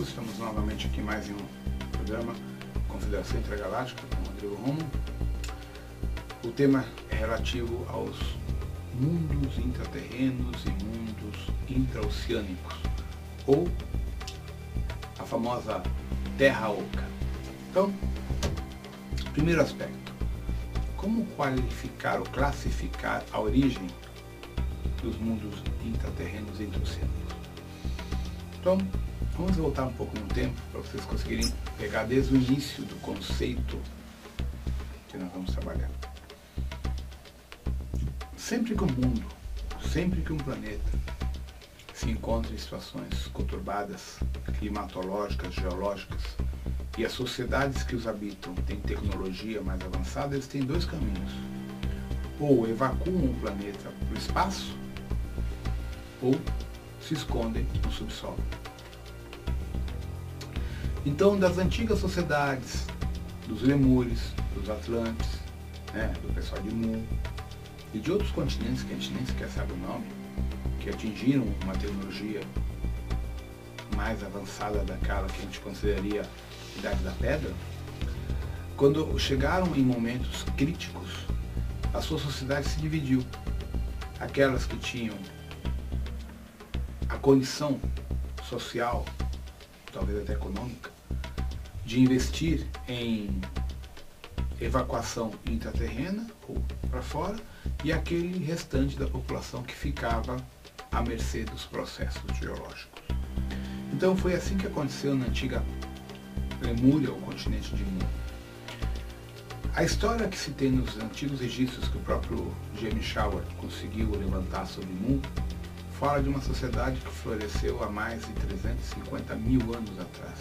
amigos, estamos novamente aqui mais em um programa Confederação Intergaláctica com Rodrigo Romo. O tema é relativo aos mundos intraterrenos e mundos intraoceânicos, ou a famosa Terra Oca. Então, primeiro aspecto, como qualificar ou classificar a origem dos mundos intraterrenos e intraoceânicos? Então, vamos voltar um pouco no tempo para vocês conseguirem pegar desde o início do conceito que nós vamos trabalhar. Sempre que o mundo, sempre que um planeta se encontra em situações conturbadas, climatológicas, geológicas, e as sociedades que os habitam têm tecnologia mais avançada, eles têm dois caminhos. Ou evacuam o planeta para o espaço, ou se escondem no subsolo. Então, das antigas sociedades, dos lemures, dos atlantes, do pessoal de Mu, e de outros continentes que a gente nem sequer sabe o nome, que atingiram uma tecnologia mais avançada daquela que a gente consideraria Idade da Pedra, quando chegaram em momentos críticos, a sua sociedade se dividiu. Aquelas que tinham a condição social, talvez até econômica, de investir em evacuação intraterrena ou para fora, e aquele restante da população que ficava à mercê dos processos geológicos. Então foi assim que aconteceu na antiga Lemúria, o continente de Mu. A história que se tem nos antigos registros que o próprio James Howard conseguiu levantar sobre Mu fala de uma sociedade que floresceu há mais de 350 mil anos atrás.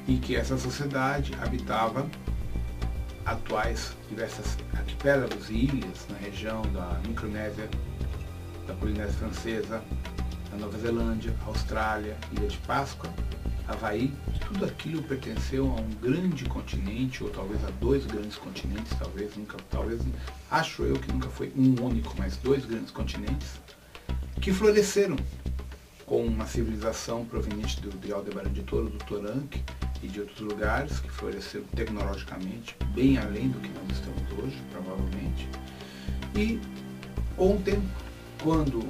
E que essa sociedade habitava atuais diversas arquipélagos e ilhas na região da Micronésia, da Polinésia Francesa, da Nova Zelândia, Austrália, Ilha de Páscoa, Havaí. Tudo aquilo pertenceu a um grande continente, ou talvez a dois grandes continentes, acho eu que nunca foi um único, mas dois grandes continentes, que floresceram com uma civilização proveniente de Aldebaran de Touro, do Toranque e de outros lugares, que floresceram tecnologicamente bem além do que nós estamos hoje, provavelmente. E com o tempo, quando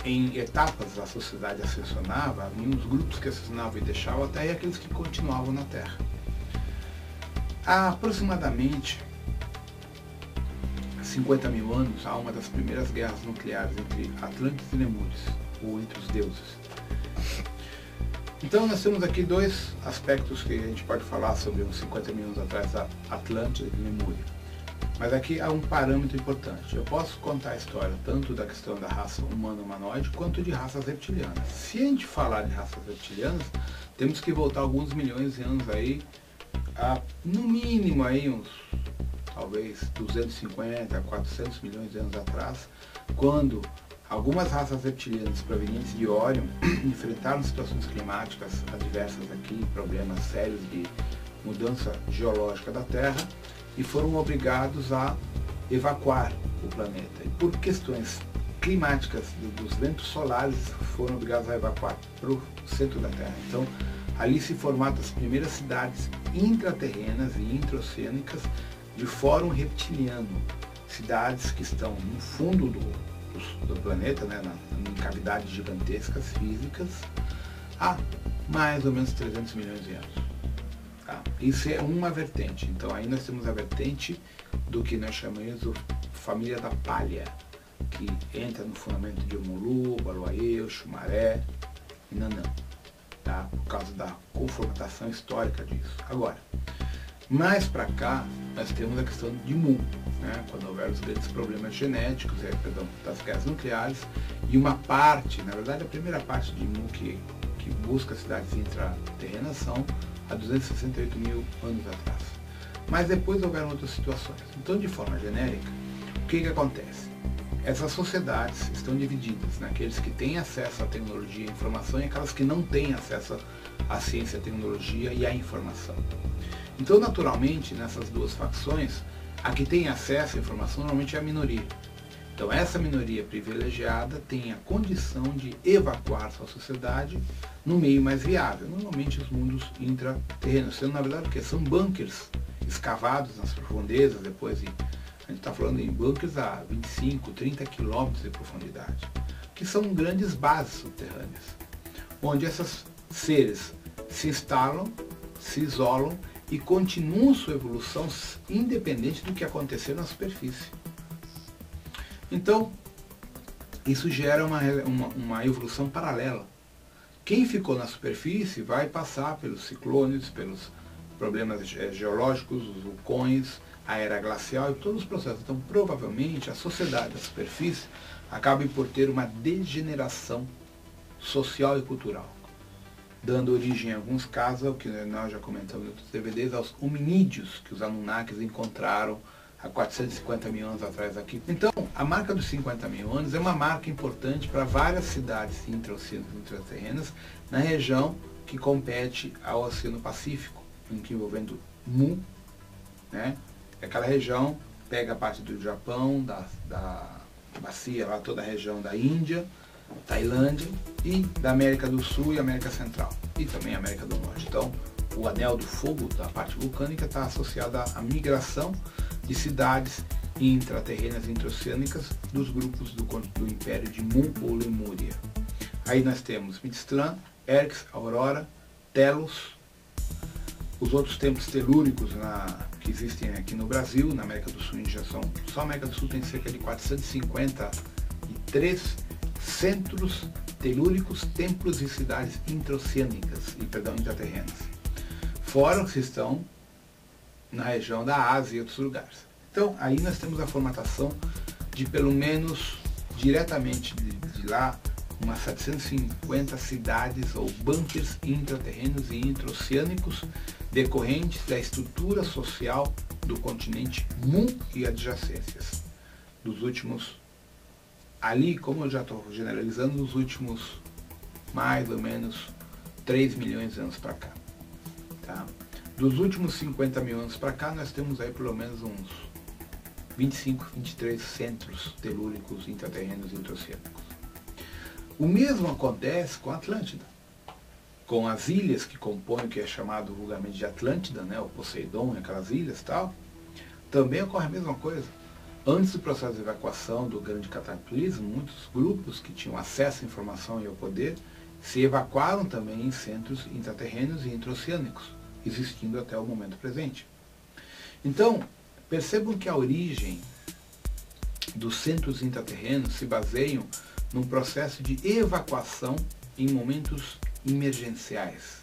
em etapas a sociedade ascensionava, havia uns grupos que ascensionavam e deixavam a Terra e aqueles que continuavam na Terra. Há aproximadamente 50 mil anos, há uma das primeiras guerras nucleares entre Atlantes e Lemures, ou entre os deuses. Então nós temos aqui dois aspectos que a gente pode falar sobre uns 50 mil anos atrás da Atlântida e Lemúria. Mas aqui há um parâmetro importante. Eu posso contar a história tanto da questão da raça humano-humanoide quanto de raças reptilianas. Se a gente falar de raças reptilianas, temos que voltar alguns milhões de anos aí, no mínimo aí uns talvez 250 a 400 milhões de anos atrás, quando algumas raças reptilianas provenientes de Órion enfrentaram situações climáticas adversas aqui, problemas sérios de mudança geológica da Terra, e foram obrigados a evacuar o planeta. E por questões climáticas dos ventos solares, foram obrigados a evacuar para o centro da Terra. Então, ali se formaram as primeiras cidades intraterrenas e intraoceânicas de fórum reptiliano. Cidades que estão no fundo do planeta, em cavidades gigantescas físicas, há mais ou menos 300 milhões de anos. Tá? Isso é uma vertente. Então aí nós temos a vertente do que nós chamamos de família da palha, que entra no fundamento de Omulu, Baloaê, Xumaré e Nanã, tá? Por causa da conformação histórica disso. Agora, mais para cá, nós temos a questão de Mu, quando houver os grandes problemas genéticos, das guerras nucleares, e uma parte, na verdade a primeira parte de Mu que busca cidades intraterrenas são há 268 mil anos atrás. Mas depois houveram outras situações. Então, de forma genérica, o que acontece? Essas sociedades estão divididas naqueles que têm acesso à tecnologia e à informação e aquelas que não têm acesso à ciência, à tecnologia e à informação. Então, naturalmente, nessas duas facções, a que tem acesso à informação normalmente é a minoria. Então essa minoria privilegiada tem a condição de evacuar sua sociedade no meio mais viável, normalmente os mundos intraterrenos, sendo na verdade o que? São bunkers escavados nas profundezas, depois de, a gente está falando em bunkers a 25, 30 quilômetros de profundidade, que são grandes bases subterrâneas, onde esses seres se instalam, se isolam e continuam sua evolução independente do que acontecer na superfície. Então, isso gera uma evolução paralela. Quem ficou na superfície vai passar pelos ciclones, pelos problemas geológicos, os vulcões, a era glacial e todos os processos. Então, provavelmente, a sociedade da superfície acabe por ter uma degeneração social e cultural, dando origem, em alguns casos, ao que nós já comentamos em outros DVDs, aos hominídeos que os Anunnakis encontraram há 450 mil anos atrás aqui. Então, a marca dos 50 mil anos é uma marca importante para várias cidades intraoceânicas e intraterrenas na região que compete ao Oceano Pacífico, envolvendo Mu, né? Aquela região pega a parte do Japão, da bacia, lá toda a região da Índia, Tailândia e da América do Sul e América Central, e também América do Norte. Então, o anel do fogo da parte vulcânica está associado à migração de cidades intraterrenas e intraoceânicas dos grupos do Império de Mu ou Lemúria. Aí nós temos Midstram, Erx, Aurora, Telos, os outros templos telúricos que existem aqui no Brasil, na América do Sul, só a América do Sul tem cerca de 453 centros telúricos, templos e cidades intraterrenas. Fora os que estão na região da Ásia e outros lugares. Então, aí nós temos a formatação de pelo menos, diretamente de lá, umas 750 cidades ou bunkers intraterrenos e intraoceânicos decorrentes da estrutura social do continente Mu e adjacências. Dos últimos, ali, como eu já estou generalizando, nos últimos mais ou menos 3 milhões de anos para cá. Tá? Dos últimos 50 mil anos para cá, nós temos aí pelo menos uns 25, 23 centros telúricos intraterrenos e intraoceânicos. O mesmo acontece com a Atlântida, com as ilhas que compõem o que é chamado vulgarmente de Atlântida, né, o Poseidon e aquelas ilhas e tal, também ocorre a mesma coisa. Antes do processo de evacuação do grande cataclismo, muitos grupos que tinham acesso à informação e ao poder se evacuaram também em centros intraterrenos e intraoceânicos, existindo até o momento presente. Então, percebam que a origem dos centros intraterrenos se baseiam num processo de evacuação em momentos emergenciais.